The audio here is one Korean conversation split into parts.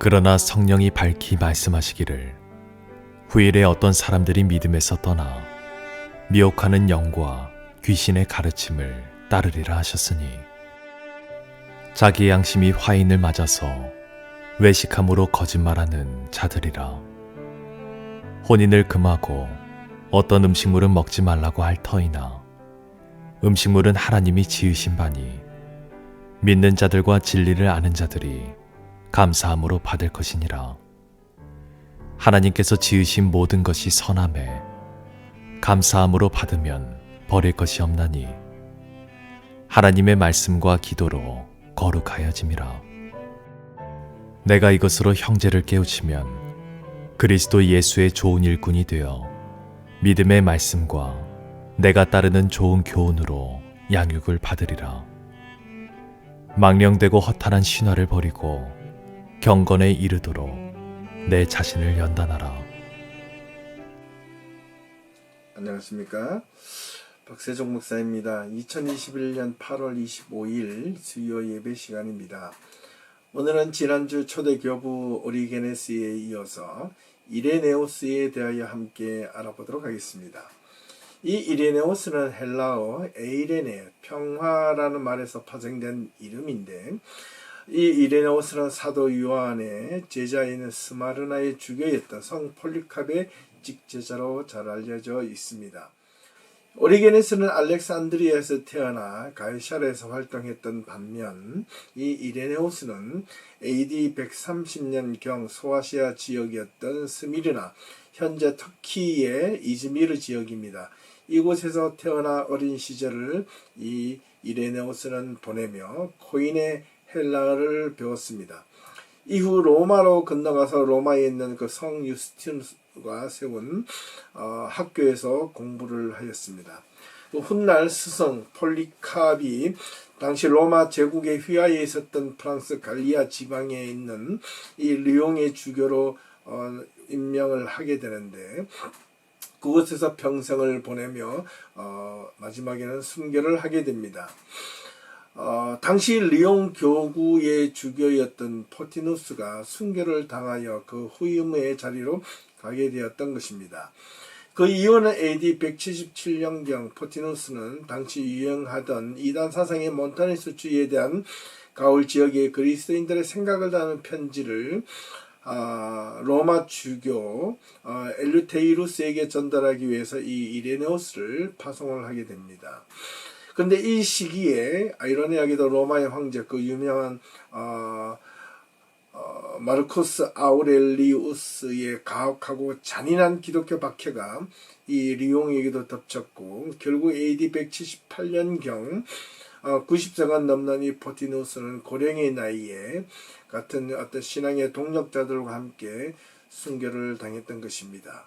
그러나 성령이 밝히 말씀하시기를 후일에 어떤 사람들이 믿음에서 떠나 미혹하는 영과 귀신의 가르침을 따르리라 하셨으니 자기 양심이 화인을 맞아서 외식함으로 거짓말하는 자들이라. 혼인을 금하고 어떤 음식물은 먹지 말라고 할 터이나 음식물은 하나님이 지으신 바니 믿는 자들과 진리를 아는 자들이 감사함으로 받을 것이니라. 하나님께서 지으신 모든 것이 선하매 감사함으로 받으면 버릴 것이 없나니 하나님의 말씀과 기도로 거룩하여짐이라. 내가 이것으로 형제를 깨우치면 그리스도 예수의 좋은 일꾼이 되어 믿음의 말씀과 내가 따르는 좋은 교훈으로 양육을 받으리라. 망령되고 허탄한 신화를 버리고 경건에 이르도록 내 자신을 연단하라. 안녕하십니까, 박세종 목사입니다. 2021년 8월 25일 수요 예배 시간입니다. 오늘은 지난주 초대교부 오리게네스에 이어서 이레네오스에 대하여 함께 알아보도록 하겠습니다. 이 이레네오스는 헬라어 에이레네, 평화라는 말에서 파생된 이름인데, 이 이레네오스는 사도 요한의 제자인 스마르나의 주교였던 성 폴리캅의 직제자로 잘 알려져 있습니다. 오리게네스는 알렉산드리아에서 태어나 가이사르에서 활동했던 반면 이 이레네오스는 AD 130년경 소아시아 지역이었던 스미르나, 현재 터키의 이즈미르 지역입니다. 이곳에서 태어나 어린 시절을 이 이레네오스는 보내며 코인의 헬라어를 배웠습니다. 이후 로마로 건너가서 로마에 있는 그 성 유스티누스가 세운 학교에서 공부를 하였습니다. 훗날 스승 폴리캅이 당시 로마 제국의 휘하에 있었던 프랑스 갈리아 지방에 있는 이 르용의 주교로 임명을 하게 되는데, 그곳에서 평생을 보내며 마지막에는 순교를 하게 됩니다. 당시 리옹 교구의 주교였던 포티누스가 순교를 당하여 그 후임의 자리로 가게 되었던 것입니다. 그 이유는 AD 177년경 포티누스는 당시 유행하던 이단 사상의 몬타니스주의에 대한 가울 지역의 그리스도인들의 생각을 담은 편지를 로마 주교 엘류테이루스에게 전달하기 위해서 이 이레네오스를 파송을 하게 됩니다. 근데 이 시기에 아이러니하게도 로마의 황제, 그 유명한 마르쿠스 아우렐리우스의 가혹하고 잔인한 기독교 박해가 이 리옹에게도 덮쳤고, 결국 AD 178년경 90세가 넘는 이 포티누스는 고령의 나이에 같은 어떤 신앙의 동력자들과 함께 순교를 당했던 것입니다.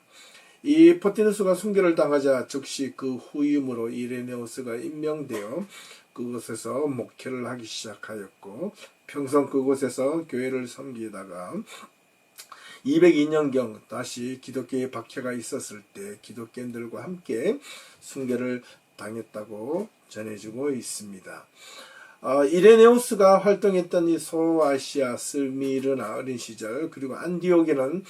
이 포티누스가 순교를 당하자 즉시 그 후임으로 이레네오스가 임명되어 그곳에서 목회를 하기 시작하였고, 평생 그곳에서 교회를 섬기다가 202년경 다시 기독교의 박해가 있었을 때 기독교인들과 함께 순교를 당했다고 전해지고 있습니다. 이레네오스가 활동했던 이 소아시아, 스미르나 어린 시절, 그리고 안디옥에는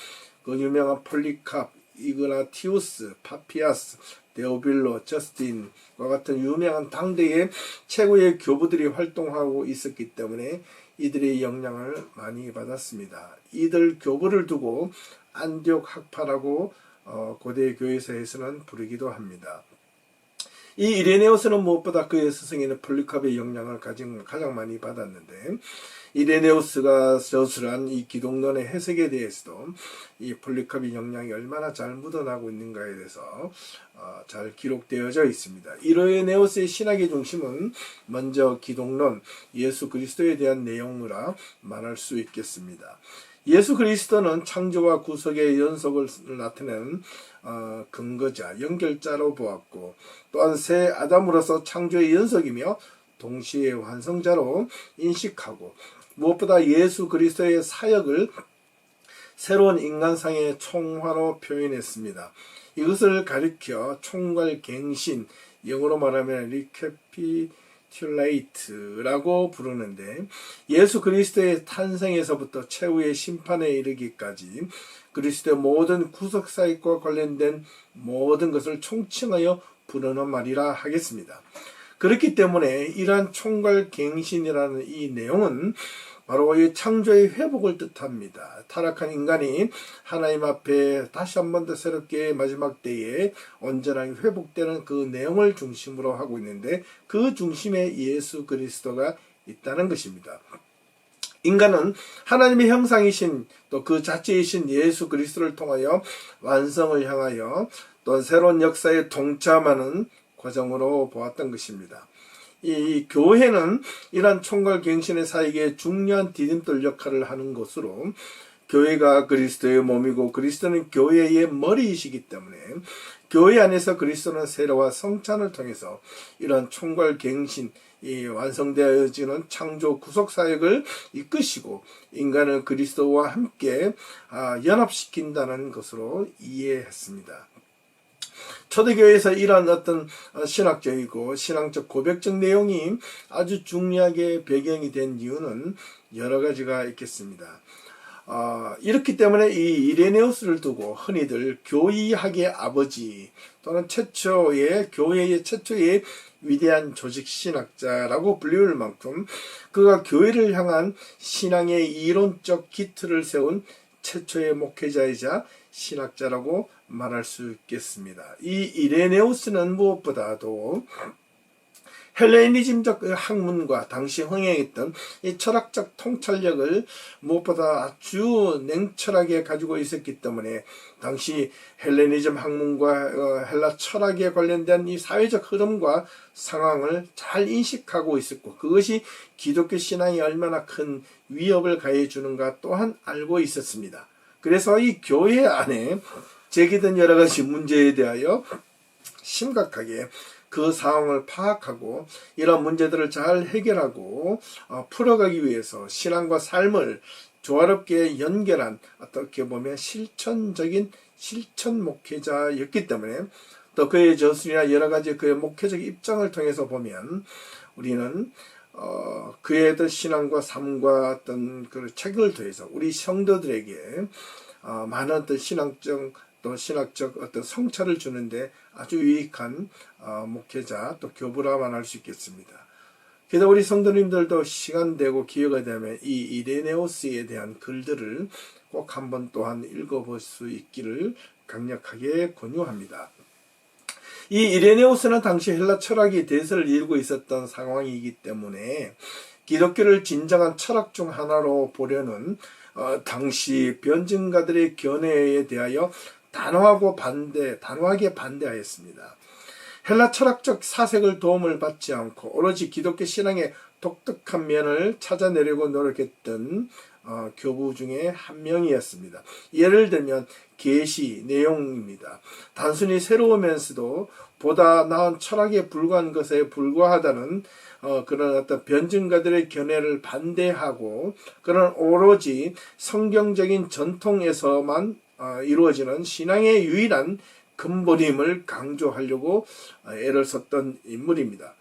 그 유명한 폴리캅, 이그나티우스, 파피아스, 데오빌로, 저스틴과 같은 유명한 당대의 최고의 교부들이 활동하고 있었기 때문에 이들의 영향을 많이 받았습니다. 이들 교부를 두고 안디옥 학파라고 고대 교회사에서는 부르기도 합니다. 이 이레네오스는 무엇보다 그의 스승인 폴리캅의 영향을 가장 많이 받았는데, 이레네오스가 저술한 이 기독론의 해석에 대해서도 이 폴리캅의 영향이 얼마나 잘 묻어나고 있는가에 대해서 잘 기록되어져 있습니다. 이레네오스의 신학의 중심은 먼저 기독론, 예수 그리스도에 대한 내용이라 말할 수 있겠습니다. 예수 그리스도는 창조와 구속의 연속을 나타내는 근거자, 연결자로 보았고, 또한 새 아담으로서 창조의 연속이며 동시에 완성자로 인식하고, 무엇보다 예수 그리스도의 사역을 새로운 인간상의 총화로 표현했습니다. 이것을 가리켜 총괄갱신, 영어로 말하면 튠레이트라고 부르는데, 예수 그리스도의 탄생에서부터 최후의 심판에 이르기까지 그리스도의 모든 구속사역과 관련된 모든 것을 총칭하여 부르는 말이라 하겠습니다. 그렇기 때문에 이러한 총괄갱신이라는 이 내용은 바로 이 창조의 회복을 뜻합니다. 타락한 인간이 하나님 앞에 다시 한 번 더 새롭게 마지막 때에 온전하게 회복되는 그 내용을 중심으로 하고 있는데, 그 중심에 예수 그리스도가 있다는 것입니다. 인간은 하나님의 형상이신 또 그 자체이신 예수 그리스도를 통하여 완성을 향하여 또 새로운 역사에 동참하는 과정으로 보았던 것입니다. 이 교회는 이러한 총괄갱신의 사역에 중요한 디딤돌 역할을 하는 것으로, 교회가 그리스도의 몸이고 그리스도는 교회의 머리이시기 때문에 교회 안에서 그리스도는 세례와 성찬을 통해서 이러한 총괄갱신, 이 완성되어지는 창조 구속 사역을 이끄시고 인간을 그리스도와 함께 연합시킨다는 것으로 이해했습니다. 초대교회에서 이러한 어떤 신학적이고 신앙적 고백적 내용이 아주 중요하게 배경이 된 이유는 여러 가지가 있겠습니다. 이렇기 때문에 이 이레네우스를 두고 흔히들 교의학의 아버지 또는 교회의 최초의 위대한 조직 신학자라고 불리울 만큼 그가 교회를 향한 신앙의 이론적 기틀을 세운 최초의 목회자이자 신학자라고 말할 수 있겠습니다. 이 이레네우스는 무엇보다도 헬레니즘적 학문과 당시 흥행했던 이 철학적 통찰력을 무엇보다 아주 냉철하게 가지고 있었기 때문에 당시 헬레니즘 학문과 헬라 철학에 관련된 이 사회적 흐름과 상황을 잘 인식하고 있었고, 그것이 기독교 신앙에 얼마나 큰 위협을 가해 주는가 또한 알고 있었습니다. 그래서 이 교회 안에 제기된 여러 가지 문제에 대하여 심각하게 그 상황을 파악하고 이런 문제들을 잘 해결하고 풀어가기 위해서 신앙과 삶을 조화롭게 연결한, 어떻게 보면 실천적인 실천 목회자였기 때문에, 또 그의 저술이나 여러 가지 그의 목회적 입장을 통해서 보면 우리는 그의 어떤 신앙과 삶과 어떤 그 책을 통해서 우리 성도들에게 많은 어떤 신학적 어떤 성찰을 주는데 아주 유익한 목회자 또 교부라 말할 수 있겠습니다. 그래서 우리 성도님들도 시간 되고 기회가 되면 이 이레네우스에 대한 글들을 꼭 한번 또한 읽어볼 수 있기를 강력하게 권유합니다. 이 이레네우스는 당시 헬라 철학이 대세를 이루고 있었던 상황이기 때문에 기독교를 진정한 철학 중 하나로 보려는 당시 변증가들의 견해에 대하여 단호하게 반대하였습니다. 헬라 철학적 사색을 도움을 받지 않고 오로지 기독교 신앙의 독특한 면을 찾아내려고 노력했던 교부 중에 한 명이었습니다. 예를 들면 계시 내용입니다. 단순히 새로우면서도 보다 나은 철학에 불과한 것에 불과하다는 그런 어떤 변증가들의 견해를 반대하고, 그런 오로지 성경적인 전통에서만 이루어지는 신앙의 유일한 근본임을 강조하려고 애를 썼던 인물입니다.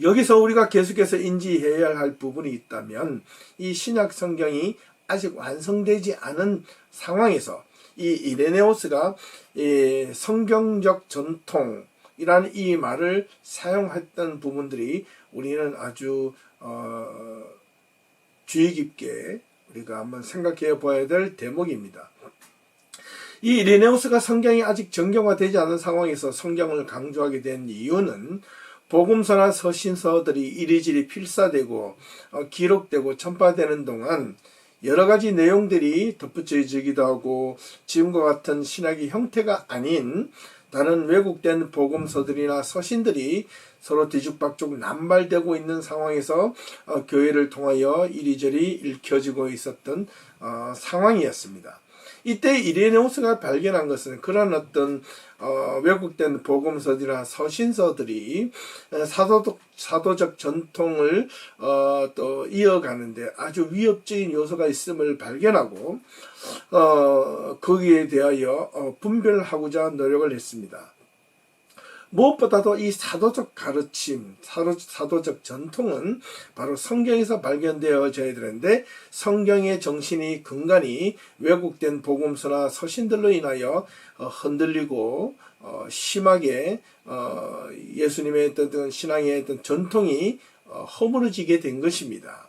여기서 우리가 계속해서 인지해야 할 부분이 있다면, 이 신약 성경이 아직 완성되지 않은 상황에서 이 이레네우스가 성경적 전통이라는 이 말을 사용했던 부분들이 우리는 아주 주의 깊게 우리가 한번 생각해 봐야 될 대목입니다. 이 이레네우스가 성경이 아직 정경화되지 않은 상황에서 성경을 강조하게 된 이유는 복음서나 서신서들이 이리저리 필사되고 기록되고 전파되는 동안 여러 가지 내용들이 덧붙여지기도 하고, 지금과 같은 신학의 형태가 아닌 다른 왜곡된 복음서들이나 서신들이 서로 뒤죽박죽 남발되고 있는 상황에서 교회를 통하여 이리저리 읽혀지고 있었던 상황이었습니다. 이때 이레네우스가 발견한 것은 그런 어떤 왜곡된 복음서들이나 서신서들이 사도적 전통을 또 이어가는데 아주 위협적인 요소가 있음을 발견하고 거기에 대하여 분별하고자 노력을 했습니다. 무엇보다도 이 사도적 가르침, 사도적 전통은 바로 성경에서 발견되어져야 되는데 성경의 정신이 근간이 왜곡된 복음서나 서신들로 인하여 흔들리고 심하게 예수님의 어떤 신앙의 어떤 전통이 허물어지게 된 것입니다.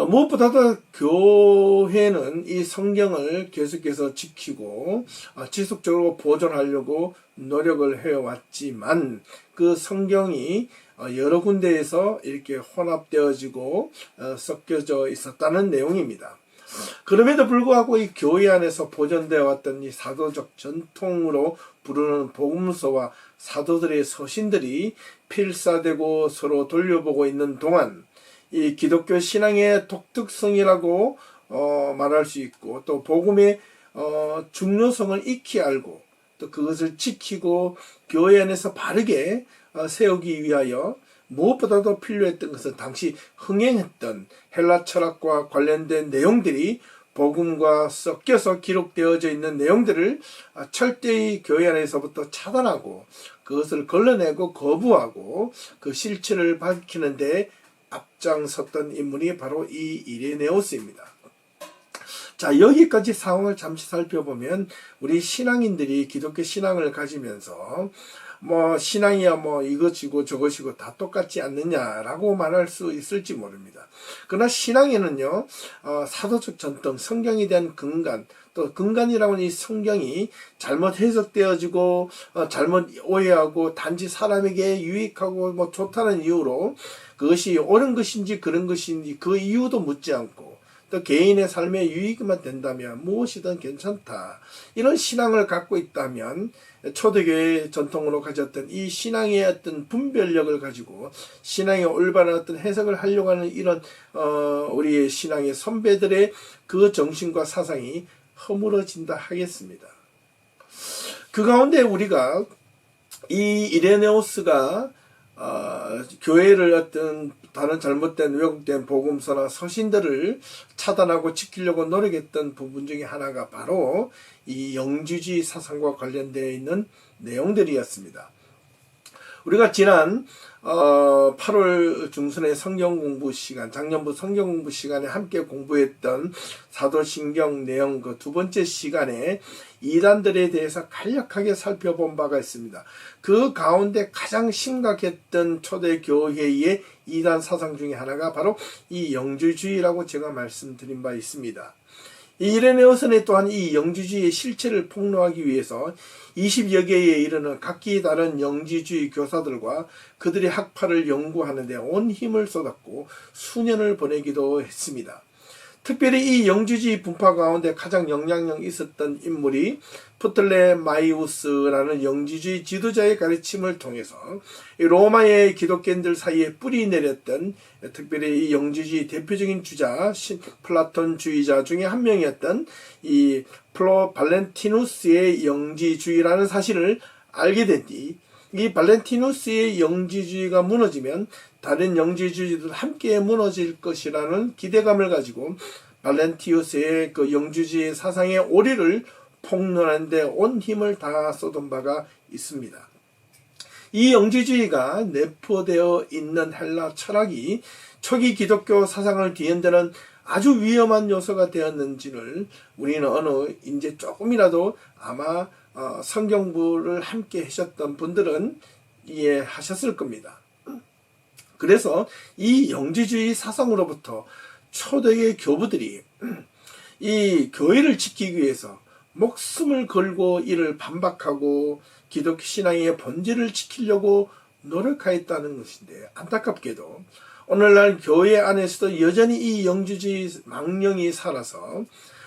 무엇보다도 교회는 이 성경을 계속해서 지키고 지속적으로 보존하려고 노력을 해왔지만 그 성경이 여러 군데에서 이렇게 혼합되어지고 섞여져 있었다는 내용입니다. 그럼에도 불구하고 이 교회 안에서 보존되어 왔던 이 사도적 전통으로 부르는 복음서와 사도들의 서신들이 필사되고 서로 돌려보고 있는 동안 이 기독교 신앙의 독특성이라고 말할 수 있고 또 복음의 중요성을 익히 알고 또 그것을 지키고 교회 안에서 바르게 세우기 위하여 무엇보다도 필요했던 것은 당시 흥행했던 헬라 철학과 관련된 내용들이 복음과 섞여서 기록되어져 있는 내용들을 철저히 교회 안에서부터 차단하고 그것을 걸러내고 거부하고 그 실체를 밝히는 데 앞장섰던 인물이 바로 이 이레네오스입니다. 자, 여기까지 상황을 잠시 살펴보면 우리 신앙인들이 기독교 신앙을 가지면서 신앙이야 이것이고 저것이고 다 똑같지 않느냐라고 말할 수 있을지 모릅니다. 그러나 신앙에는요, 사도적 전통, 성경에 대한 근간, 또 근간이라고는 이 성경이 잘못 해석되어지고 잘못 오해하고 단지 사람에게 유익하고 좋다는 이유로 그것이 옳은 것인지 그런 것인지 그 이유도 묻지 않고 또 개인의 삶에 유익만 된다면 무엇이든 괜찮다. 이런 신앙을 갖고 있다면 초대교회 전통으로 가졌던 이 신앙의 어떤 분별력을 가지고 신앙의 올바른 어떤 해석을 하려고 하는 이런 우리의 신앙의 선배들의 그 정신과 사상이 허물어진다 하겠습니다. 그 가운데 우리가 이 이레네오스가 교회를 어떤 다른 잘못된 왜곡된 복음서나 서신들을 차단하고 지키려고 노력했던 부분 중에 하나가 바로 이 영주주의 사상과 관련되어 있는 내용들이었습니다. 우리가 지난 8월 중순의 성경 공부 시간, 작년부 성경 공부 시간에 함께 공부했던 사도신경 내용 그 두 번째 시간에 이단들에 대해서 간략하게 살펴본 바가 있습니다. 그 가운데 가장 심각했던 초대교회의 이단 사상 중에 하나가 바로 이 영주주의라고 제가 말씀드린 바 있습니다. 이레네오스는 또한 이 영주주의의 실체를 폭로하기 위해서 20여 개에 이르는 각기 다른 영주주의 교사들과 그들의 학파를 연구하는 데 온 힘을 쏟았고 수년을 보내기도 했습니다. 특별히 이 영주주의 분파 가운데 가장 영향력 있었던 인물이 프틀레마이우스라는 영주주의 지도자의 가르침을 통해서 로마의 기독교인들 사이에 뿌리 내렸던 특별히 이 영주주의 대표적인 주자 플라톤주의자 중에 한 명이었던 이 발렌티누스의 영지주의라는 사실을 알게 된 뒤 이 발렌티누스의 영지주의가 무너지면 다른 영지주의도 함께 무너질 것이라는 기대감을 가지고 발렌티누스의 그 영주주의 사상의 오리를 폭로하는 데 온 힘을 다 쏟은 바가 있습니다. 이 영지주의가 내포되어 있는 헬라 철학이 초기 기독교 사상을 뒤흔드는 아주 위험한 요소가 되었는지를 우리는 이제 조금이라도 아마 성경부를 함께 하셨던 분들은 이해하셨을 겁니다. 그래서 이 영지주의 사상으로부터 초대의 교부들이 이 교회를 지키기 위해서 목숨을 걸고 이를 반박하고 기독교 신앙의 본질을 지키려고 노력하였다는 것인데 안타깝게도 오늘날 교회 안에서도 여전히 이 영주주의 망령이 살아서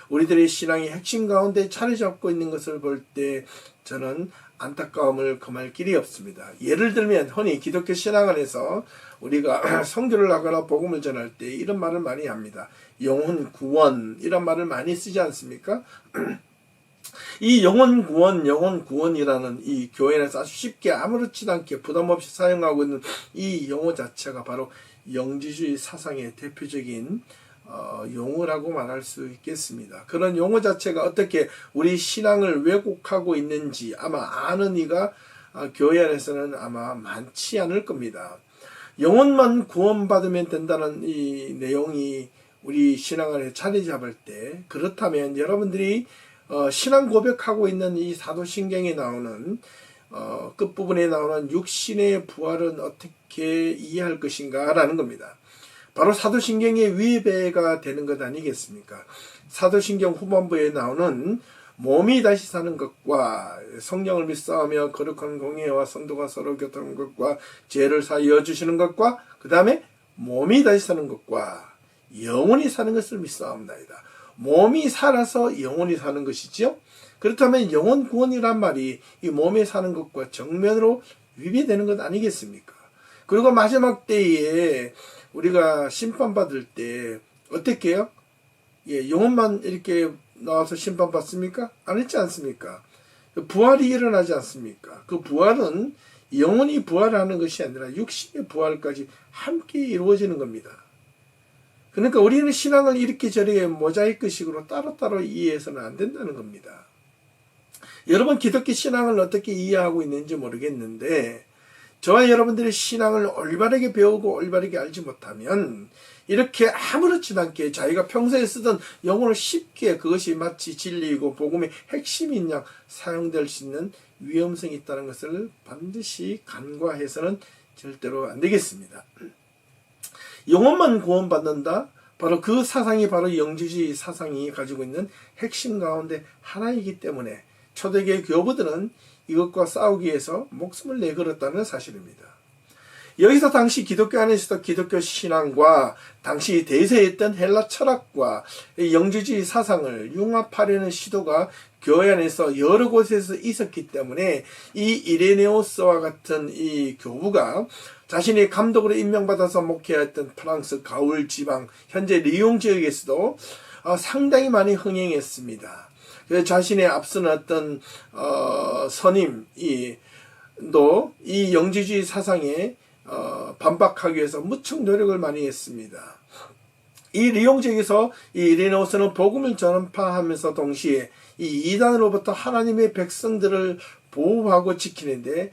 우리들의 신앙의 핵심 가운데 자리 잡고 있는 것을 볼 때 저는 안타까움을 금할 길이 없습니다. 예를 들면 흔히 기독교 신앙 안에서 우리가 선교를 하거나 복음을 전할 때 이런 말을 많이 합니다. 영혼 구원 이런 말을 많이 쓰지 않습니까? 이 영혼 구원이라는 이 교회에서 아주 쉽게 아무렇지도 않게 부담 없이 사용하고 있는 이 용어 자체가 바로 영지주의 사상의 대표적인 용어라고 말할 수 있겠습니다. 그런 용어 자체가 어떻게 우리 신앙을 왜곡하고 있는지 아마 아는 이가 교회 안에서는 아마 많지 않을 겁니다. 영혼만 구원받으면 된다는 이 내용이 우리 신앙안에 자리 잡을 때, 그렇다면 여러분들이 신앙 고백하고 있는 이 사도신경에 나오는 끝부분에 나오는 육신의 부활은 어떻게 이해할 것인가 라는 겁니다. 바로 사도신경의 위배가 되는 것 아니겠습니까? 사도신경 후반부에 나오는 몸이 다시 사는 것과 성령을 믿사하며 거룩한 공예와 성도가 서로 교통하는 것과 죄를 사하여 주시는 것과 그 다음에 몸이 다시 사는 것과 영원히 사는 것을 믿사옵나이다. 몸이 살아서 영원히 사는 것이지요. 그렇다면 영혼 구원이란 말이 이 몸에 사는 것과 정면으로 위배되는 것 아니겠습니까? 그리고 마지막 때에 우리가 심판받을 때 어떻게 해요? 영혼만 이렇게 나와서 심판받습니까? 아니지 않습니까? 부활이 일어나지 않습니까? 그 부활은 영혼이 부활하는 것이 아니라 육신의 부활까지 함께 이루어지는 겁니다. 그러니까 우리는 신앙을 이렇게 저렇게 모자이크식으로 따로따로 이해해서는 안 된다는 겁니다. 여러분 기독교 신앙을 어떻게 이해하고 있는지 모르겠는데 저와 여러분들의 신앙을 올바르게 배우고 올바르게 알지 못하면 이렇게 아무렇지도 않게 자기가 평소에 쓰던 영어를 쉽게 그것이 마치 진리이고 복음의 핵심인 양 사용될 수 있는 위험성이 있다는 것을 반드시 간과해서는 절대로 안 되겠습니다. 영혼만 구원받는다? 바로 그 사상이 바로 영주주의 사상이 가지고 있는 핵심 가운데 하나이기 때문에 초대교회 교부들은 이것과 싸우기 위해서 목숨을 내걸었다는 사실입니다. 여기서 당시 기독교 안에서도 기독교 신앙과 당시 대세했던 헬라 철학과 영주주의 사상을 융합하려는 시도가 교회 안에서 여러 곳에서 있었기 때문에 이 이레네오스와 같은 이 교부가 자신이 감독으로 임명받아서 목회했던 프랑스 가울 지방 현재 리옹 지역에서도 상당히 많이 흥행했습니다. 자신의 앞선 어떤 선임이 또 이 영주주의 사상에 반박하기 위해서 무척 노력을 많이 했습니다. 이 리옹 지역에서 이 이레네오스는 복음을 전파하면서 동시에 이 이단으로부터 하나님의 백성들을 보호하고 지키는데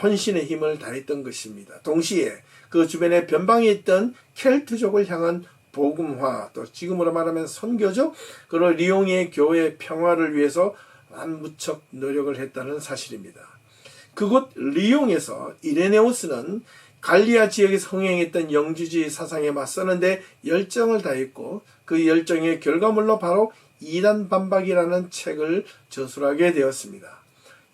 헌신의 힘을 다했던 것입니다. 동시에 그 주변에 변방에 있던 켈트족을 향한 복음화, 또 지금으로 말하면 선교죠. 그리고 리옹의 교회 평화를 위해서 무척 노력을 했다는 사실입니다. 그곳 리옹에서 이레네오스는 갈리아 지역에서 흥행했던 영주주의 사상에 맞서는데 열정을 다했고 그 열정의 결과물로 바로 이단 반박이라는 책을 저술하게 되었습니다.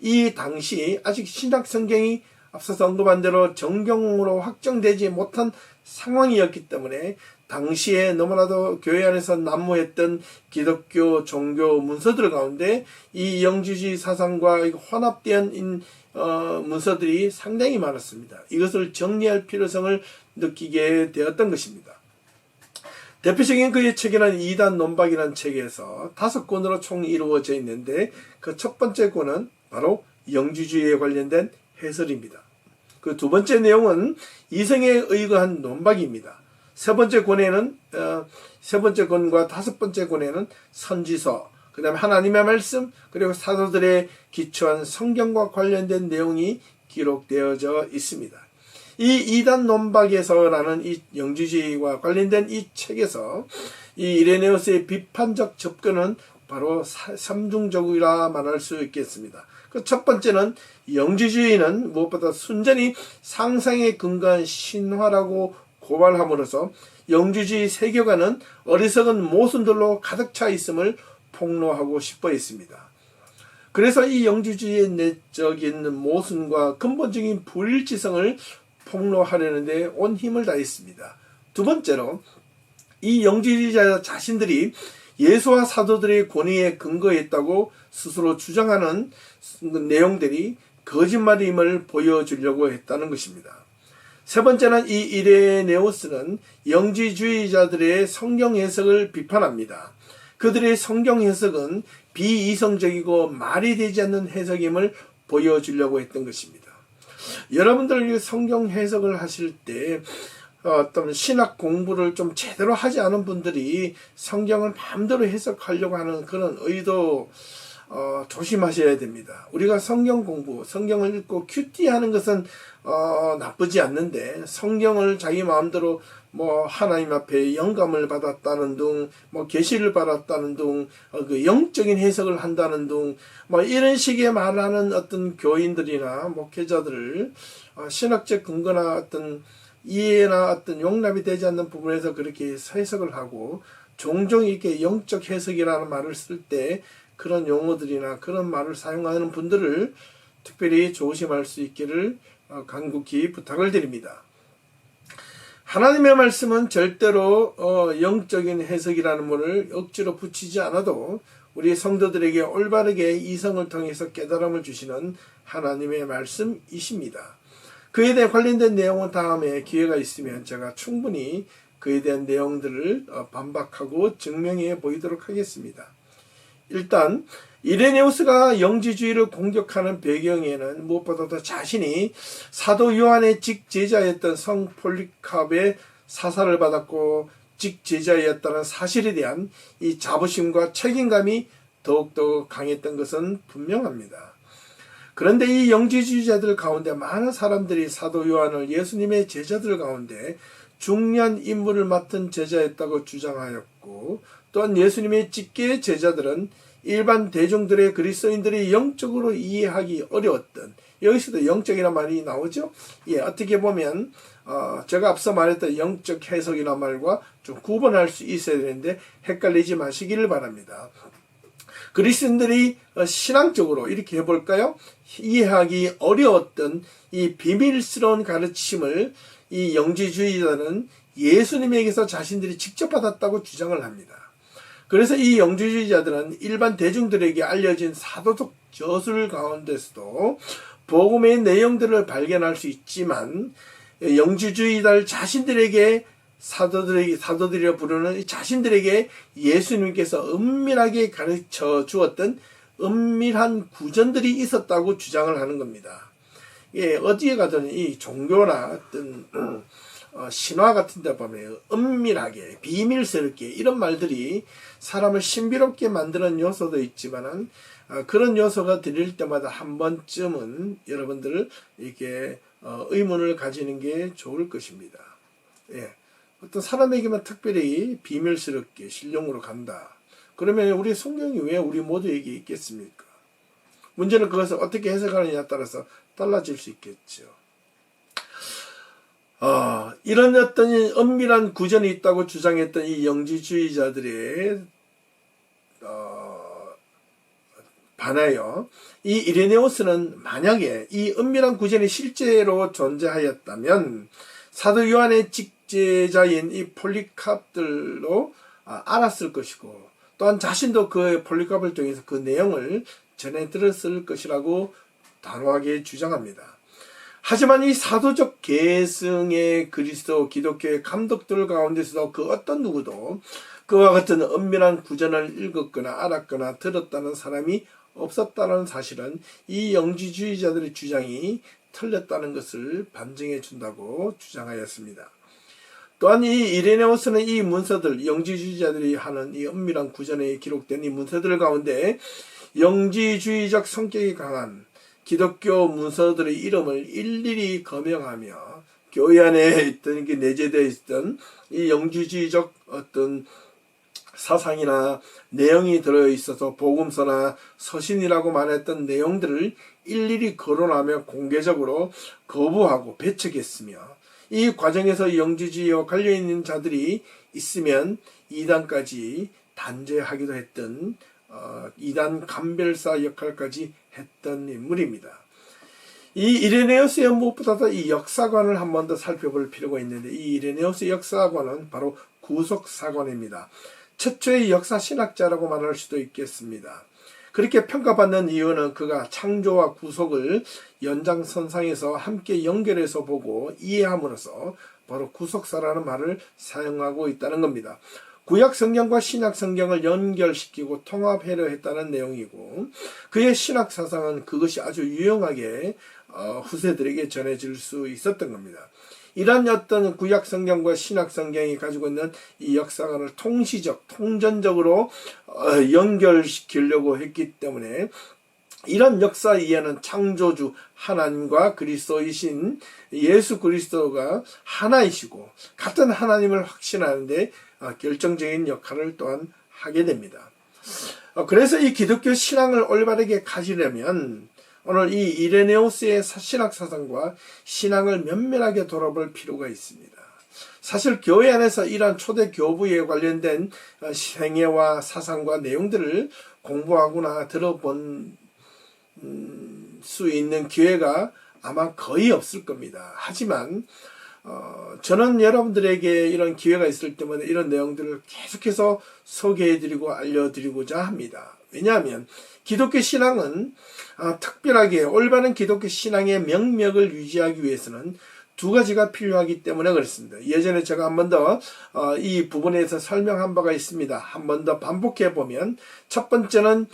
이 당시 아직 신약 성경이 앞서서 언급한 대로 정경으로 확정되지 못한 상황이었기 때문에 당시에 너무나도 교회 안에서 난무했던 기독교 종교 문서들 가운데 이 영주주의 사상과 혼합된 문서들이 상당히 많았습니다. 이것을 정리할 필요성을 느끼게 되었던 것입니다. 대표적인 그의 책이란 이단 논박이라는 책에서 5권으로 총 이루어져 있는데 그 첫 번째 권은 바로 영주주의에 관련된 해설입니다. 그 두 번째 내용은 이성에 의거한 논박입니다. 세 번째 권과 5번째 권에는 선지서, 그 다음에 하나님의 말씀, 그리고 사도들의 기초한 성경과 관련된 내용이 기록되어져 있습니다. 이 이단 논박에서라는 이 영주주의와 관련된 이 책에서 이 이레네오스의 비판적 접근은 바로 삼중적이라 말할 수 있겠습니다. 그 첫 번째는 영주주의는 무엇보다 순전히 상상에 근거한 신화라고 고발함으로써 영주주의 세계관은 어리석은 모순들로 가득 차 있음을 폭로하고 싶어 했습니다. 그래서 이 영주주의의 내적인 모순과 근본적인 불일치성을 폭로하려는데 온 힘을 다했습니다. 두 번째로 이 영주주의자 자신들이 예수와 사도들의 권위에 근거했다고 스스로 주장하는 내용들이 거짓말임을 보여주려고 했다는 것입니다. 세 번째는 이 이레네오스는 영주주의자들의 성경 해석을 비판합니다. 그들의 성경 해석은 비이성적이고 말이 되지 않는 해석임을 보여주려고 했던 것입니다. 여러분들 성경 해석을 하실 때 어떤 신학 공부를 좀 제대로 하지 않은 분들이 성경을 마음대로 해석하려고 하는 그런 의도 조심하셔야 됩니다. 우리가 성경 공부, 성경을 읽고 큐티하는 것은 나쁘지 않는데 성경을 자기 마음대로 뭐 하나님 앞에 영감을 받았다는 둥, 뭐 계시를 받았다는 둥, 그 영적인 해석을 한다는 둥, 뭐 이런 식의 말하는 어떤 교인들이나 목회자들을 신학적 근거나 어떤 이해나 어떤 용납이 되지 않는 부분에서 그렇게 해석을 하고 종종 이렇게 영적 해석이라는 말을 쓸 때 그런 용어들이나 그런 말을 사용하는 분들을 특별히 조심할 수 있기를 간곡히 부탁을 드립니다. 하나님의 말씀은 절대로 영적인 해석이라는 것을 억지로 붙이지 않아도 우리 성도들에게 올바르게 이성을 통해서 깨달음을 주시는 하나님의 말씀이십니다. 그에 대해 관련된 내용은 다음에 기회가 있으면 제가 충분히 그에 대한 내용들을 반박하고 증명해 보이도록 하겠습니다. 일단 이레네우스가 영지주의를 공격하는 배경에는 무엇보다도 자신이 사도 요한의 직제자였던 성 폴리캅의 사사를 받았고 직제자였다는 사실에 대한 이 자부심과 책임감이 더욱더 강했던 것은 분명합니다. 그런데 이 영지주의자들 가운데 많은 사람들이 사도 요한을 예수님의 제자들 가운데 중요한 임무를 맡은 제자였다고 주장하였고, 또한 예수님의 직계 제자들은 일반 대중들의 그리스도인들이 영적으로 이해하기 어려웠던, 여기서도 영적이라는 말이 나오죠. 어떻게 보면 제가 앞서 말했던 영적 해석이라는 말과 좀 구분할 수 있어야 되는데 헷갈리지 마시기를 바랍니다. 그리스도인들이 신앙적으로 이렇게 해볼까요? 이해하기 어려웠던 이 비밀스러운 가르침을 이 영지주의자는 예수님에게서 자신들이 직접 받았다고 주장을 합니다. 그래서 이 영지주의자들은 일반 대중들에게 알려진 사도적 저술 가운데서도 복음의 내용들을 발견할 수 있지만 영지주의자들 자신들에게 사도들이라 부르는 자신들에게 예수님께서 은밀하게 가르쳐 주었던 은밀한 구전들이 있었다고 주장을 하는 겁니다. 어디에 가든 이 종교나 어떤 신화 같은 데 보면 은밀하게 비밀스럽게 이런 말들이 사람을 신비롭게 만드는 요소도 있지만 그런 요소가 들릴 때마다 한 번쯤은 여러분들 이렇게 의문을 가지는 게 좋을 것입니다. 어떤 사람에게만 특별히 비밀스럽게 신령으로 간다. 그러면 우리 성경이 왜 우리 모두에게 있겠습니까? 문제는 그것을 어떻게 해석하느냐에 따라서 달라질 수 있겠죠. 이런 어떤 은밀한 구전이 있다고 주장했던 이 영지주의자들의 반하여 이 이레네우스는 만약에 이 은밀한 구전이 실제로 존재하였다면 사도 요한의 직제자인 이 폴리캅들로 알았을 것이고, 또한 자신도 그 폴리캅을 통해서 그 내용을 전해 들었을 것이라고 단호하게 주장합니다. 하지만 이 사도적 계승의 그리스도 기독교의 감독들 가운데서도 그 어떤 누구도 그와 같은 은밀한 구전을 읽었거나 알았거나 들었다는 사람이 없었다는 사실은 이 영지주의자들의 주장이 틀렸다는 것을 반증해 준다고 주장하였습니다. 또한 이 이레네우스는 이 문서들, 영지주의자들이 하는 이 은밀한 구전에 기록된 이 문서들 가운데 영지주의적 성격이 강한 기독교 문서들의 이름을 일일이 거명하며 교회 안에 있던 게 내재되어 있던 이 영지주의적 어떤 사상이나 내용이 들어있어서 복음서나 서신이라고 말했던 내용들을 일일이 거론하며 공개적으로 거부하고 배척했으며, 이 과정에서 영지주의와 관련있는 자들이 있으면 이단까지 단죄하기도 했던 이단 감별사 역할까지 했던 인물입니다. 이 이레네우스의 무엇보다도 이 역사관을 한 번 더 살펴볼 필요가 있는데, 이 이레네우스 역사관은 바로 구속사관입니다. 최초의 역사 신학자라고 말할 수도 있겠습니다. 그렇게 평가받는 이유는 그가 창조와 구속을 연장선상에서 함께 연결해서 보고 이해함으로써 바로 구속사라는 말을 사용하고 있다는 겁니다. 구약 성경과 신약 성경을 연결시키고 통합하려 했다는 내용이고, 그의 신학 사상은 그것이 아주 유용하게 후세들에게 전해질 수 있었던 겁니다. 이런 어떤 구약 성경과 신약 성경이 가지고 있는 이 역사관을 통시적, 통전적으로 연결시키려고 했기 때문에 이런 역사 이해는 창조주 하나님과 그리스도이신 예수 그리스도가 하나이시고 같은 하나님을 확신하는데 결정적인 역할을 또한 하게 됩니다. 그래서 이 기독교 신앙을 올바르게 가지려면 오늘 이 이레네우스의 신학 사상과 신앙을 면밀하게 돌아볼 필요가 있습니다. 사실 교회 안에서 이러한 초대 교부에 관련된 생애와 사상과 내용들을 공부하거나 들어본 수 있는 기회가 아마 거의 없을 겁니다. 하지만 저는 여러분들에게 이런 기회가 있을 때마다 이런 내용들을 계속해서 소개해드리고 알려드리고자 합니다. 왜냐하면 기독교 신앙은 특별하게 올바른 기독교 신앙의 명맥을 유지하기 위해서는 두 가지가 필요하기 때문에 그렇습니다. 예전에 제가 한 번 더 이 부분에서 설명한 바가 있습니다. 한 번 더 반복해 보면 첫 번째는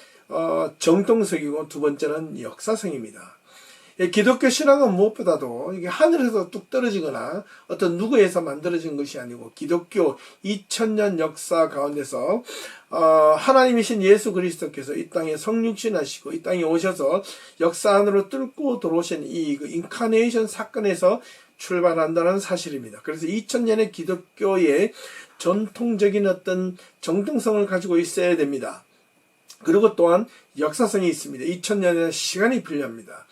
정통성이고 두 번째는 역사성입니다. 기독교 신앙은 무엇보다도 이게 하늘에서 뚝 떨어지거나 어떤 누구에서 만들어진 것이 아니고 기독교 2000년 역사 가운데서 하나님이신 예수 그리스도께서 이 땅에 성육신하시고 이 땅에 오셔서 역사 안으로 뚫고 들어오신 이 인카네이션 사건에서 출발한다는 사실입니다. 그래서 2000년의 기독교의 전통적인 어떤 정통성을 가지고 있어야 됩니다. 그리고 또한 역사성이 있습니다. 2000년의 시간이 필요합니다.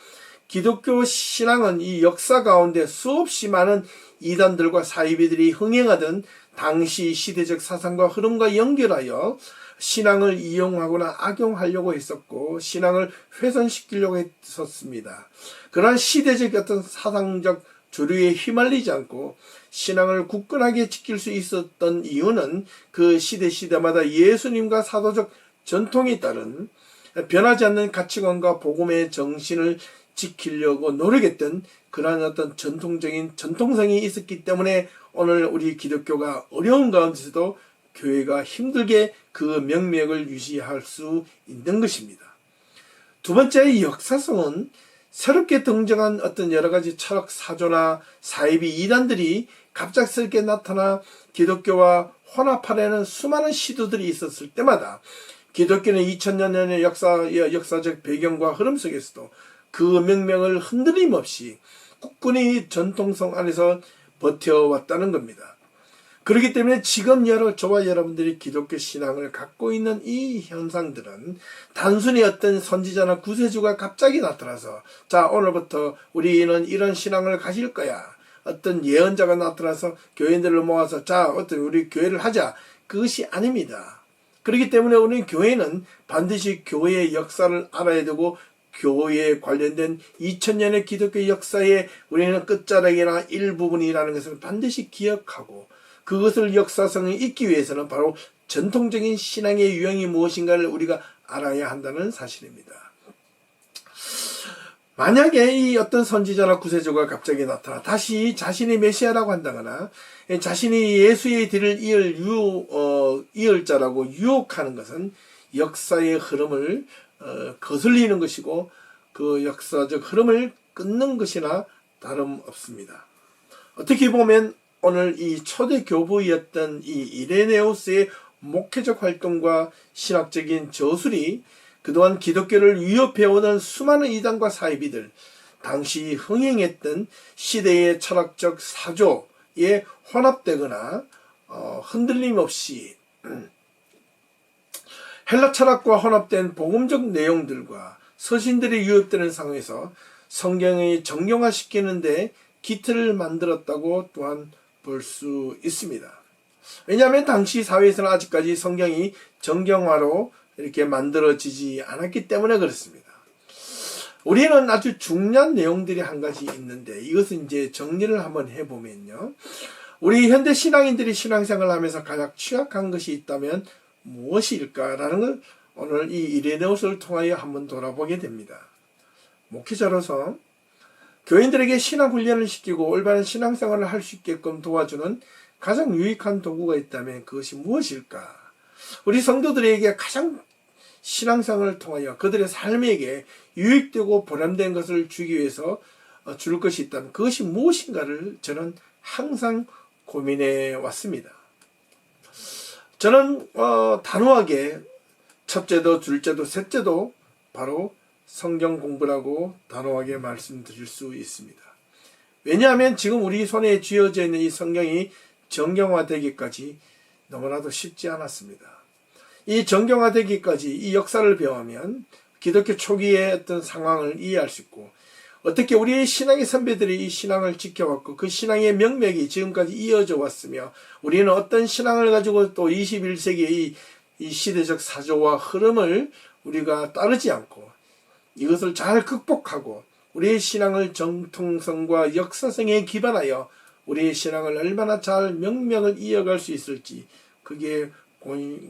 기독교 신앙은 이 역사 가운데 수없이 많은 이단들과 사이비들이 흥행하던 당시 시대적 사상과 흐름과 연결하여 신앙을 이용하거나 악용하려고 했었고 신앙을 훼손시키려고 했었습니다. 그러한 시대적 어떤 사상적 주류에 휘말리지 않고 신앙을 굳건하게 지킬 수 있었던 이유는 그 시대마다 예수님과 사도적 전통에 따른 변하지 않는 가치관과 복음의 정신을 지키려고 노력했던 그러한 어떤 전통성이 있었기 때문에 오늘 우리 기독교가 어려운 가운데서도 교회가 힘들게 그 명맥을 유지할 수 있는 것입니다. 두 번째, 역사성은 새롭게 등장한 어떤 여러 가지 철학 사조나 사이비 이단들이 갑작스럽게 나타나 기독교와 혼합하려는 수많은 시도들이 있었을 때마다 기독교는 2000년의 역사적 배경과 흐름 속에서도 그 명명을 흔들림 없이 굳건히 전통성 안에서 버텨왔다는 겁니다. 그렇기 때문에 지금 저와 여러분들이 기독교 신앙을 갖고 있는 이 현상들은 단순히 어떤 선지자나 구세주가 갑자기 나타나서 자 오늘부터 우리는 이런 신앙을 가질 거야. 어떤 예언자가 나타나서 교인들을 모아서 자 어떤 우리 교회를 하자. 그것이 아닙니다. 그렇기 때문에 우리 교회는 반드시 교회의 역사를 알아야 되고 교회에 관련된 2000년의 기독교 역사에 우리는 끝자락이나 일부분이라는 것을 반드시 기억하고 그것을 역사성이 있기 위해서는 바로 전통적인 신앙의 유형이 무엇인가를 우리가 알아야 한다는 사실입니다. 만약에 이 어떤 선지자나 구세주가 갑자기 나타나 다시 자신이 메시아라고 한다거나 자신이 예수의 뒤를 이을 자라고 유혹하는 것은 역사의 흐름을 거슬리는 것이고 그 역사적 흐름을 끊는 것이나 다름없습니다. 어떻게 보면 오늘 이 초대 교부였던 이 이레네우스의 목회적 활동과 신학적인 저술이 그동안 기독교를 위협해오던 수많은 이단과 사이비들, 당시 흥행했던 시대의 철학적 사조에 혼합되거나 흔들림 없이 헬라 철학과 혼합된 복음적 내용들과 서신들이 유협되는 상황에서 성경의 정경화시키는데 기틀을 만들었다고 또한 볼 수 있습니다. 왜냐하면 당시 사회에서는 아직까지 성경이 정경화로 이렇게 만들어지지 않았기 때문에 그렇습니다. 우리는 아주 중요한 내용들이 한 가지 있는데 이것은 이제 정리를 한번 해보면요. 우리 현대 신앙인들이 신앙생활을 하면서 가장 취약한 것이 있다면 무엇일까라는 걸 오늘 이 이레네우스를 통하여 한번 돌아보게 됩니다. 목회자로서 교인들에게 신앙 훈련을 시키고 올바른 신앙생활을 할 수 있게끔 도와주는 가장 유익한 도구가 있다면 그것이 무엇일까? 우리 성도들에게 가장 신앙생활을 통하여 그들의 삶에게 유익되고 보람된 것을 주기 위해서 줄 것이 있다면 그것이 무엇인가를 저는 항상 고민해 왔습니다. 저는 단호하게 첫째도 둘째도 셋째도 바로 성경 공부라고 단호하게 말씀드릴 수 있습니다. 왜냐하면 지금 우리 손에 쥐어져 있는 이 성경이 정경화되기까지 너무나도 쉽지 않았습니다. 이 정경화되기까지 이 역사를 배우면 기독교 초기의 어떤 상황을 이해할 수 있고 어떻게 우리의 신앙의 선배들이 이 신앙을 지켜왔고 그 신앙의 명맥이 지금까지 이어져 왔으며 우리는 어떤 신앙을 가지고 또 21세기의 이 시대적 사조와 흐름을 우리가 따르지 않고 이것을 잘 극복하고 우리의 신앙을 정통성과 역사성에 기반하여 우리의 신앙을 얼마나 잘 명맥을 이어갈 수 있을지 그게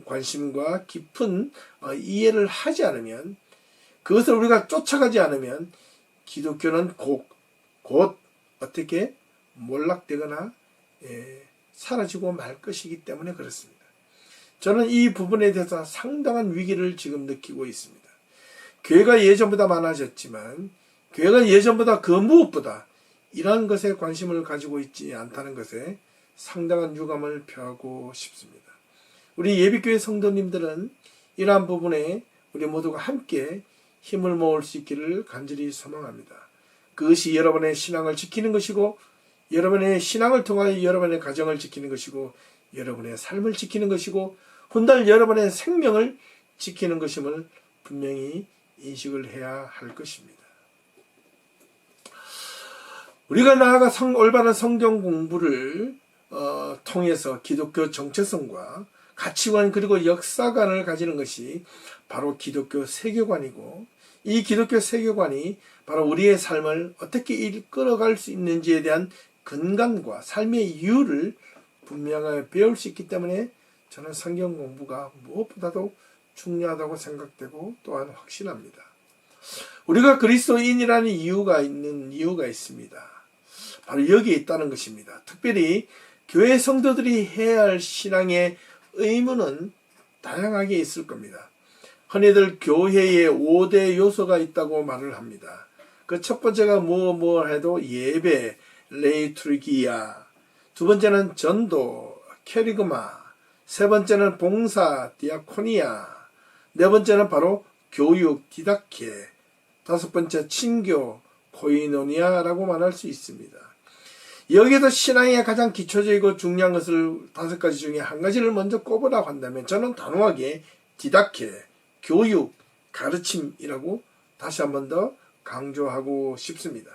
관심과 깊은 이해를 하지 않으면 그것을 우리가 쫓아가지 않으면 기독교는 곧 어떻게 몰락되거나 사라지고 말 것이기 때문에 그렇습니다. 저는 이 부분에 대해서 상당한 위기를 지금 느끼고 있습니다. 교회가 예전보다 많아졌지만 교회가 예전보다 그 무엇보다 이러한 것에 관심을 가지고 있지 않다는 것에 상당한 유감을 표하고 싶습니다. 우리 예비교회 성도님들은 이러한 부분에 우리 모두가 함께 힘을 모을 수 있기를 간절히 소망합니다. 그것이 여러분의 신앙을 지키는 것이고 여러분의 신앙을 통하여 여러분의 가정을 지키는 것이고 여러분의 삶을 지키는 것이고 훗날 여러분의 생명을 지키는 것임을 분명히 인식을 해야 할 것입니다. 우리가 나아가 올바른 성경 공부를 통해서 기독교 정체성과 가치관 그리고 역사관을 가지는 것이 바로 기독교 세계관이고 이 기독교 세계관이 바로 우리의 삶을 어떻게 이끌어갈 수 있는지에 대한 근간과 삶의 이유를 분명하게 배울 수 있기 때문에 저는 성경 공부가 무엇보다도 중요하다고 생각되고 또한 확신합니다. 우리가 그리스도인이라는 이유가 있습니다. 바로 여기에 있다는 것입니다. 특별히 교회 성도들이 해야 할 신앙의 의무는 다양하게 있을 겁니다. 흔히들 교회에 5대 요소가 있다고 말을 합니다. 그 첫 번째가 뭐 해도 예배, 레이투르기야. 두 번째는 전도, 캐리그마. 세 번째는 봉사, 디아코니아. 네 번째는 바로 교육, 디다케. 다섯 번째 친교, 코이노니아라고 말할 수 있습니다. 여기에서 신앙의 가장 기초적이고 중요한 것을 5가지 중에 한 가지를 먼저 꼽으라고 한다면 저는 단호하게 디다케, 교육, 가르침이라고 다시 한 번 더 강조하고 싶습니다.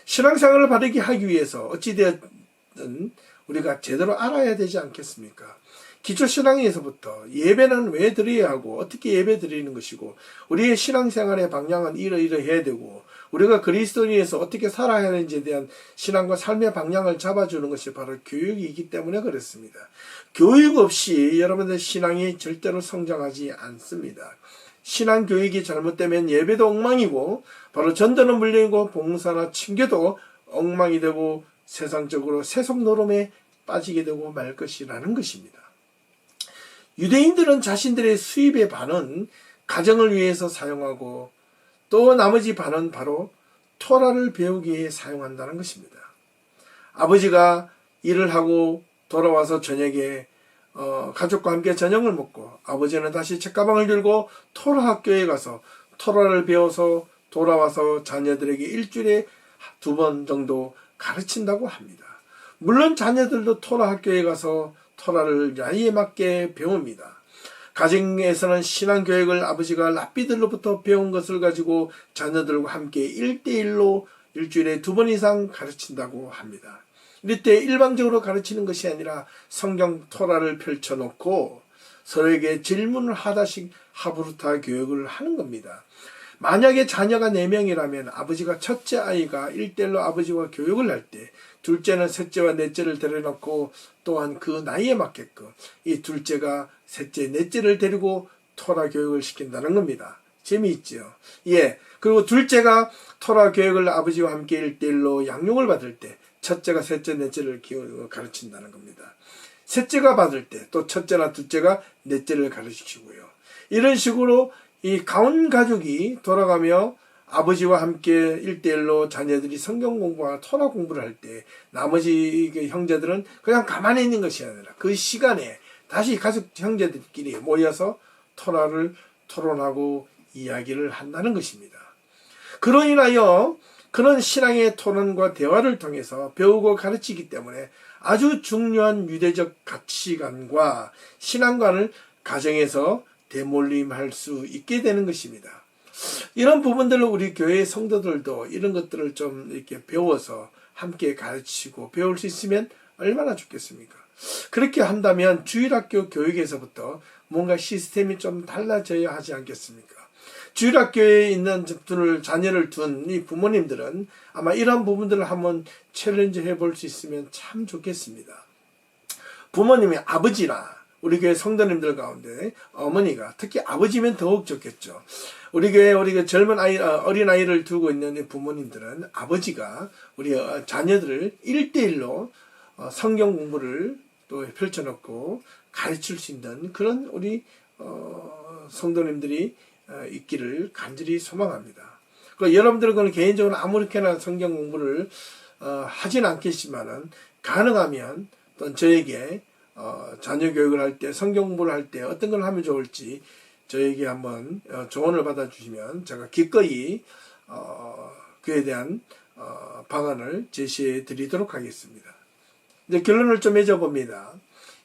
신앙생활을 바르게 하기 위해서 어찌되었든 우리가 제대로 알아야 되지 않겠습니까? 기초신앙에서부터 예배는 왜 드려야 하고 어떻게 예배 드리는 것이고 우리의 신앙생활의 방향은 이러이러해야 되고 우리가 그리스도인에서 어떻게 살아야 하는지에 대한 신앙과 삶의 방향을 잡아주는 것이 바로 교육이기 때문에 그렇습니다. 교육 없이 여러분들 신앙이 절대로 성장하지 않습니다. 신앙 교육이 잘못되면 예배도 엉망이고 바로 전도는 물론이고 봉사나 친교도 엉망이 되고 세상적으로 세속 노름에 빠지게 되고 말 것이라는 것입니다. 유대인들은 자신들의 수입의 반은 가정을 위해서 사용하고 또 나머지 반은 바로 토라를 배우기 위해 사용한다는 것입니다. 아버지가 일을 하고 돌아와서 저녁에 가족과 함께 저녁을 먹고 아버지는 다시 책가방을 들고 토라 학교에 가서 토라를 배워서 돌아와서 자녀들에게 일주일에 2번 정도 가르친다고 합니다. 물론 자녀들도 토라 학교에 가서 토라를 나이에 맞게 배웁니다. 가정에서는 신앙교육을 아버지가 랍비들로부터 배운 것을 가지고 자녀들과 함께 1대1로 일주일에 2번 이상 가르친다고 합니다. 이때 일방적으로 가르치는 것이 아니라 성경 토라를 펼쳐놓고 서로에게 질문을 하다씩 하부르타 교육을 하는 겁니다. 만약에 자녀가 4명이라면 아버지가 첫째 아이가 1대1로 아버지와 교육을 할 때 둘째는 셋째와 넷째를 데려놓고 또한 그 나이에 맞게끔 이 둘째가 셋째, 넷째를 데리고 토라 교육을 시킨다는 겁니다. 재미있죠? 예. 그리고 둘째가 토라 교육을 아버지와 함께 1대1로 양육을 받을 때 첫째가 셋째, 넷째를 가르친다는 겁니다. 셋째가 받을 때 또 첫째나 둘째가 넷째를 가르치고요. 이런 식으로 이 가온 가족이 돌아가며 아버지와 함께 1대1로 자녀들이 성경 공부와 토라 공부를 할 때 나머지 형제들은 그냥 가만히 있는 것이 아니라 그 시간에 다시 가족 형제들끼리 모여서 토라를 토론하고 이야기를 한다는 것입니다. 그로 인하여 그런 신앙의 토론과 대화를 통해서 배우고 가르치기 때문에 아주 중요한 유대적 가치관과 신앙관을 가정에서 대몰림할 수 있게 되는 것입니다. 이런 부분들을 우리 교회 성도들도 이런 것들을 좀 이렇게 배워서 함께 가르치고 배울 수 있으면 얼마나 좋겠습니까? 그렇게 한다면 주일학교 교육에서부터 뭔가 시스템이 좀 달라져야 하지 않겠습니까? 주일학교에 있는 자녀를 둔 이 부모님들은 아마 이런 부분들을 한번 챌린지 해볼 수 있으면 참 좋겠습니다. 부모님이 아버지나 우리 교회 성도님들 가운데 어머니가 특히 아버지면 더욱 좋겠죠. 우리 교회 우리 젊은 어린 아이를 두고 있는 부모님들은 아버지가 우리 자녀들을 1대1로 성경 공부를 또 펼쳐놓고 가르칠 수 있는 그런 우리 성도님들이 있기를 간절히 소망합니다. 여러분들은 그건 개인적으로 아무렇게나 성경 공부를 하진 않겠지만은 가능하면 또 저에게 자녀 교육을 할 때 성경 공부를 할 때 어떤 걸 하면 좋을지 저에게 한번 조언을 받아주시면 제가 기꺼이 그에 대한 방안을 제시해 드리도록 하겠습니다. 이제 결론을 좀 맺어봅니다.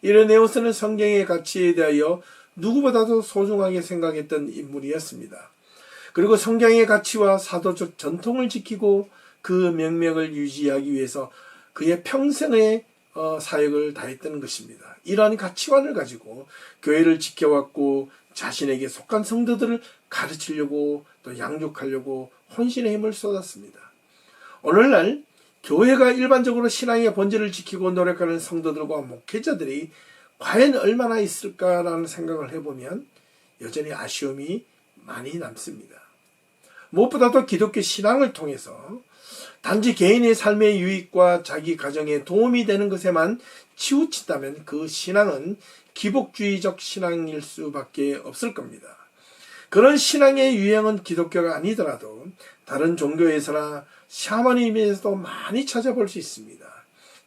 이르네우스는 성경의 가치에 대하여 누구보다도 소중하게 생각했던 인물이었습니다. 그리고 성경의 가치와 사도적 전통을 지키고 그 명맥을 유지하기 위해서 그의 평생의 사역을 다했던 것입니다. 이러한 가치관을 가지고 교회를 지켜왔고 자신에게 속한 성도들을 가르치려고 또 양육하려고 혼신의 힘을 쏟았습니다. 오늘날 교회가 일반적으로 신앙의 본질을 지키고 노력하는 성도들과 목회자들이 과연 얼마나 있을까라는 생각을 해보면 여전히 아쉬움이 많이 남습니다. 무엇보다도 기독교 신앙을 통해서 단지 개인의 삶의 유익과 자기 가정에 도움이 되는 것에만 치우친다면 그 신앙은 기복주의적 신앙일 수밖에 없을 겁니다. 그런 신앙의 유형은 기독교가 아니더라도 다른 종교에서나 샤머니즘에서도 많이 찾아볼 수 있습니다.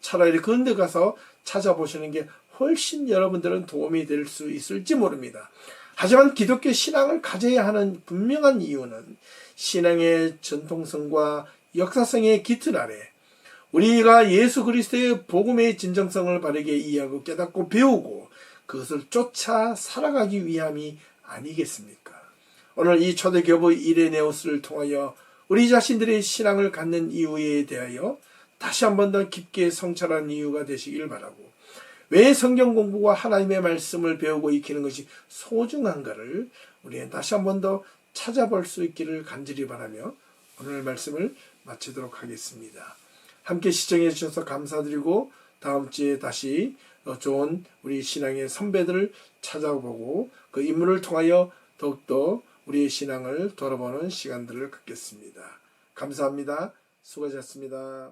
차라리 그런 데 가서 찾아보시는 게 훨씬 여러분들은 도움이 될 수 있을지 모릅니다. 하지만 기독교 신앙을 가져야 하는 분명한 이유는 신앙의 전통성과 역사성의 깃틀 아래 우리가 예수 그리스도의 복음의 진정성을 바르게 이해하고 깨닫고 배우고 그것을 쫓아 살아가기 위함이 아니겠습니까? 오늘 이 초대교부 이레네우스를 통하여 우리 자신들의 신앙을 갖는 이유에 대하여 다시 한 번 더 깊게 성찰하는 이유가 되시길 바라고 왜 성경 공부와 하나님의 말씀을 배우고 익히는 것이 소중한가를 우리는 다시 한 번 더 찾아볼 수 있기를 간절히 바라며 오늘 말씀을 마치도록 하겠습니다. 함께 시청해 주셔서 감사드리고 다음 주에 다시 좋은 우리 신앙의 선배들을 찾아보고 그 인물을 통하여 더욱더 우리의 신앙을 돌아보는 시간들을 갖겠습니다. 감사합니다. 수고하셨습니다.